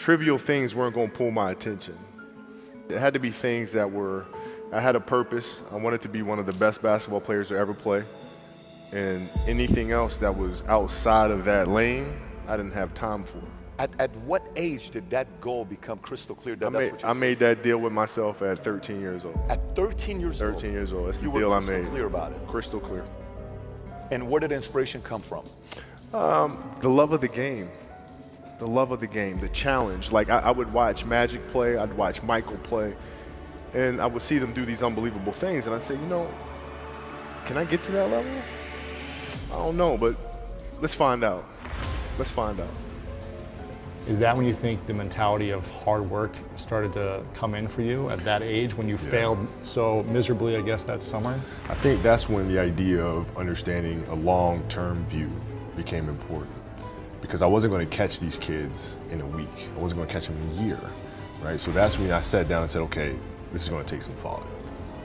trivial things weren't going to pull my attention. It had to be things that I had a purpose. I wanted to be one of the best basketball players to ever play. And anything else that was outside of that lane, I didn't have time for. At what age did that goal become crystal clear? I made that deal with myself at 13 years old. At 13 years old? 13 years old. That's the deal I made. You were crystal clear about it? Crystal clear. And where did inspiration come from? The love of the game. The love of the game, the challenge. Like I would watch Magic play, I'd watch Michael play, and I would see them do these unbelievable things, and I'd say, you know, can I get to that level? I don't know, but let's find out. Let's find out. Is that when you think the mentality of hard work started to come in for you at that age, when you failed so miserably, I guess, that summer? I think that's when the idea of understanding a long-term view became important. Because I wasn't going to catch these kids in a week. I wasn't going to catch them in a year, right? So that's when I sat down and said, okay, this is going to take some thought,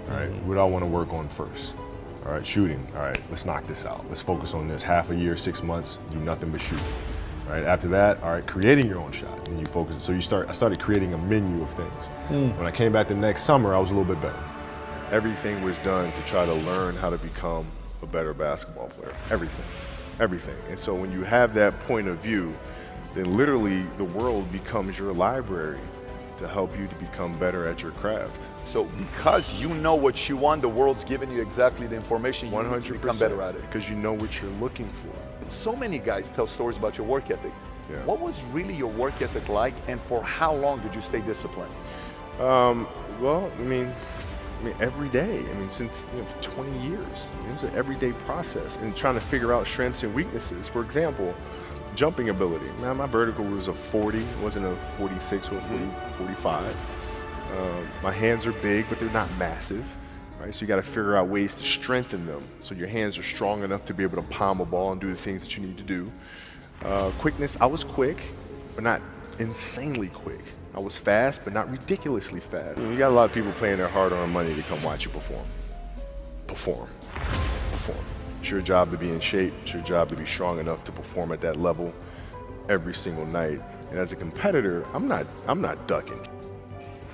all right? What do I want to work on first? All right, shooting. All right, let's knock this out. Let's focus on this. Half a year, 6 months, do nothing but shoot. Right, after that, all right, creating your own shot, and you focus. So I started creating a menu of things. When I came back the next summer, I was a little bit better. Everything was done to try to learn how to become a better basketball player. Everything. And so when you have that point of view, then literally the world becomes your library to help you to become better at your craft. So because you know what you want, the world's giving you exactly the information you need to become better at it. Because you know what you're looking for. So many guys tell stories about your work ethic. Yeah. What was really your work ethic like, and for how long did you stay disciplined? Well, I mean, every day. I mean, since 20 years. It was an everyday process, and trying to figure out strengths and weaknesses. For example, jumping ability. Man, my vertical was a 40, it wasn't a 46 or a 45. My hands are big, but they're not massive. Right, so you got to figure out ways to strengthen them so your hands are strong enough to be able to palm a ball and do the things that you need to do. Quickness, I was quick, but not insanely quick. I was fast, but not ridiculously fast. You got a lot of people paying their hard-earned money to come watch you perform. Perform. It's your job to be in shape. It's your job to be strong enough to perform at that level every single night. And as a competitor, I'm not ducking.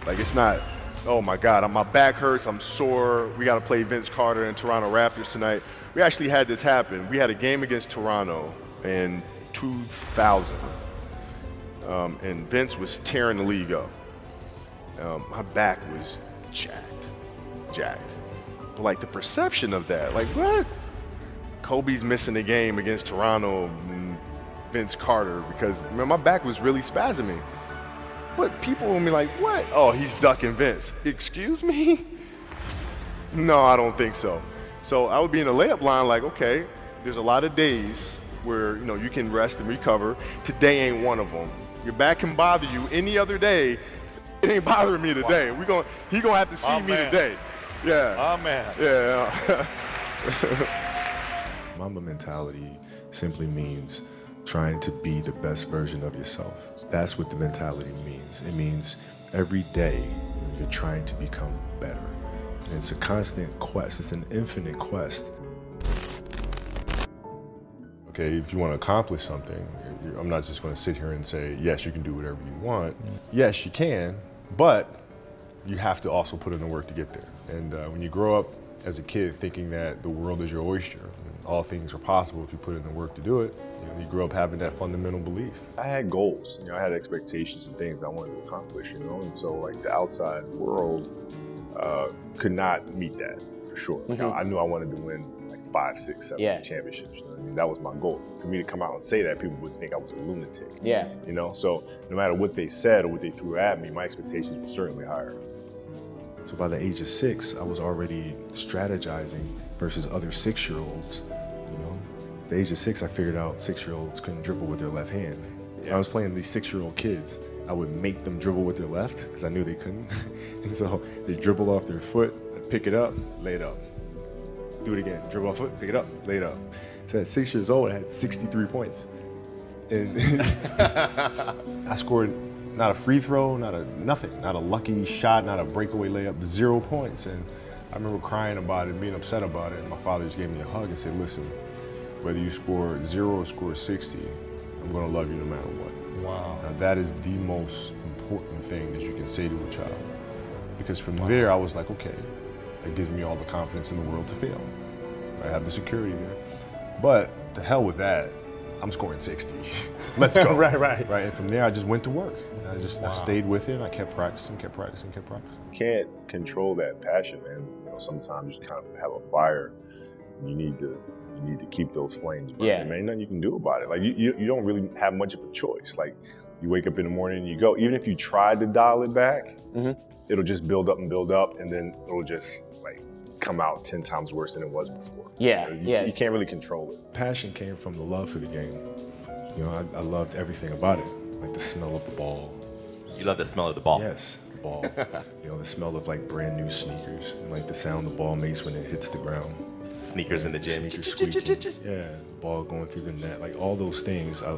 Like, it's not, oh my God, my back hurts, I'm sore, we got to play Vince Carter and Toronto Raptors tonight. We actually had this happen. We had a game against Toronto in 2000, and Vince was tearing the league up. My back was jacked. But like the perception of that, like what? Kobe's missing the game against Toronto and Vince Carter because my back was really spasming. But people will be like, what? Oh, he's ducking Vince. Excuse me? No, I don't think so. So I would be in the layup line like, okay, there's a lot of days where you can rest and recover. Today ain't one of them. Your back can bother you any other day. It ain't bothering me today. He gonna have to see me today. Yeah. Oh man. Yeah. Mamba mentality simply means trying to be the best version of yourself. That's what the mentality means. It means every day you're trying to become better. And it's a constant quest. It's an infinite quest. Okay, if you want to accomplish something, I'm not just going to sit here and say, yes, you can do whatever you want. Yes, you can, but you have to also put in the work to get there. And when you grow up as a kid thinking that the world is your oyster, and all things are possible if you put in the work to do it, you grow up having that fundamental belief. I had goals, I had expectations and things I wanted to accomplish, and so like the outside world could not meet that for sure. I knew I wanted to win like 5, 6, 7 championships. That was my goal. For me to come out and say that, people would think I was a lunatic. So no matter what they said or what they threw at me, my expectations were certainly higher. So by the age of 6, I was already strategizing versus other 6-year-olds. At the age of 6, I figured out 6-year-olds couldn't dribble with their left hand. When I was playing these 6-year-old kids, I would make them dribble with their left because I knew they couldn't. And so they dribble off their foot, I'd pick it up, lay it up. Do it again, dribble off foot, pick it up, lay it up. So at 6 years old, I had 63 points. And I scored not a free throw, nothing, not a lucky shot, not a breakaway layup, 0 points. And I remember crying about it, being upset about it. And my father just gave me a hug and said, listen, whether you score 0 or score 60, I'm gonna love you no matter what. Wow. Now, that is the most important thing that you can say to a child. Because from there, I was like, okay, that gives me all the confidence in the world to fail. I have the security there. But to hell with that, I'm scoring 60. Let's go. Right. And from there, I just went to work. I stayed with it, and I kept practicing. You can't control that passion, man. You know, sometimes you just kind of have a fire. You need to keep those flames burning. Yeah. Man, ain't nothing you can do about it. Like you don't really have much of a choice. Like you wake up in the morning and you go. Even if you tried to dial it back, it'll just build up, and then it'll just like come out 10 times worse than it was before. Yeah. You can't really control it. Passion came from the love for the game. You know, I loved everything about it. Like the smell of the ball. You love the smell of the ball. Yes, the ball. You know, the smell of like brand new sneakers and like the sound the ball makes when it hits the ground. Sneakers in the gym. Sneakers squeaking. Yeah, ball going through the net. Like all those things I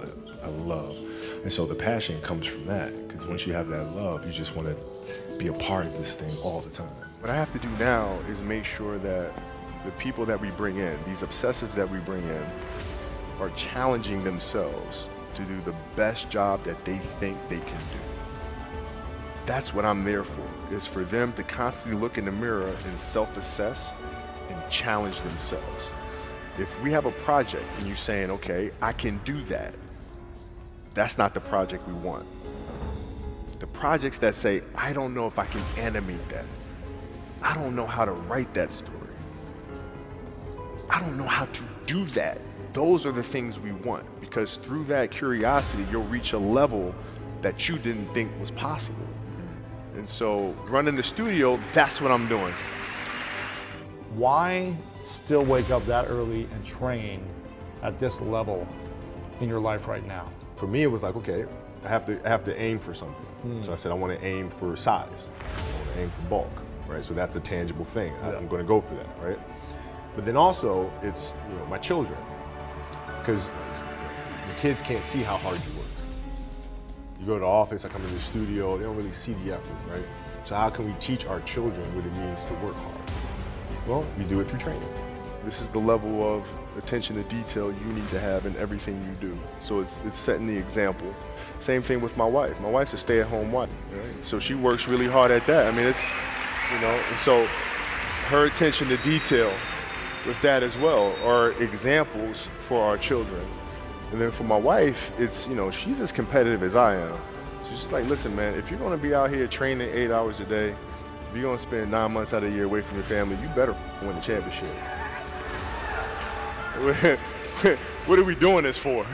love. And so the passion comes from that, because once you have that love, you just want to be a part of this thing all the time. What I have to do now is make sure that the people that we bring in, these obsessives that we bring in, are challenging themselves to do the best job that they think they can do. That's what I'm there for, is for them to constantly look in the mirror and self-assess and challenge themselves. If we have a project and you're saying, okay, I can do that, that's not the project we want. The projects that say, I don't know if I can animate that. I don't know how to write that story. I don't know how to do that. Those are the things we want, because through that curiosity, you'll reach a level that you didn't think was possible. And so running the studio, that's what I'm doing. Why still wake up that early and train at this level in your life right now? For me, it was like, okay, I have to aim for something. So I said, I want to aim for size. I want to aim for bulk, right? So that's a tangible thing. I'm going to go for that, right? But then also, it's my children, because the kids can't see how hard you work. You go to the office, I come into the studio, they don't really see the effort, right? So how can we teach our children what it means to work hard? Well, we do it through training. This is the level of attention to detail you need to have in everything you do. So it's setting the example. Same thing with my wife. My wife's a stay-at-home wife, right? So she works really hard at that. I mean, it's, and so her attention to detail with that as well are examples for our children. And then for my wife, it's, she's as competitive as I am. She's just like, listen, man, if you're gonna be out here training 8 hours a day, if you're gonna spend 9 months out of the year away from your family, you better win the championship. What are we doing this for?